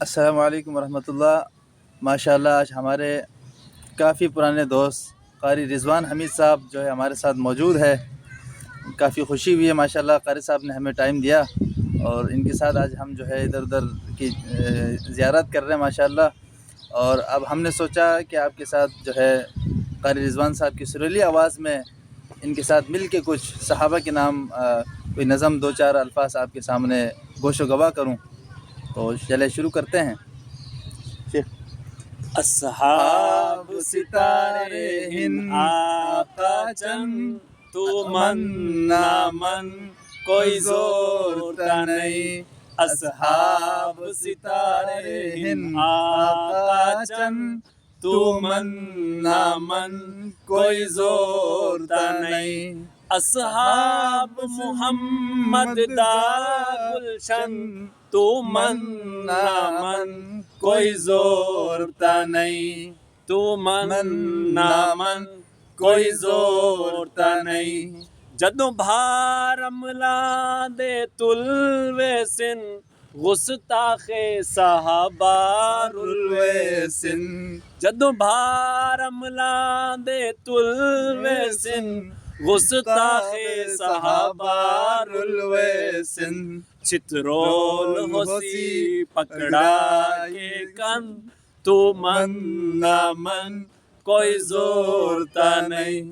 السلام علیکم ورحمۃ اللہ۔ ماشاءاللہ آج ہمارے کافی پرانے دوست قاری رضوان حمید صاحب جو ہے ہمارے ساتھ موجود ہے۔ کافی خوشی ہوئی ہے ماشاءاللہ، قاری صاحب نے ہمیں ٹائم دیا اور ان کے ساتھ آج ہم جو ہے ادھر ادھر کی زیارت کر رہے ہیں ماشاءاللہ۔ اور اب ہم نے سوچا کہ آپ کے ساتھ جو ہے قاری رضوان صاحب کی سریلی آواز میں ان کے ساتھ مل کے کچھ صحابہ کے نام کوئی نظم دو چار الفاظ آپ کے سامنے گوش و گواہ کروں، تو چلے شروع کرتے ہیں۔ اصحاب ستارے ہند آقا چند، تو من نہ من کوئی زورتا نہیں۔ اصحاب ستارے ہند آقا چند، تو من نہ من کوئی زورتا نہیں۔ اصحاب محمد دا گلشن، تو من نہ من کوئی زورتا نہیں۔ تو من نہ من کوئی زورتا نہیں۔ جدوں بھار عملہ دے تلوے سن، گستاخ صحابہ رلوے سن۔ جدوں بھار عملہ دے تلوے سن، گستاخ صحابہ رلوے سن۔ چترول ہوسی پکڑا کے کن، تو من نہ من کوئی زورتا نہیں۔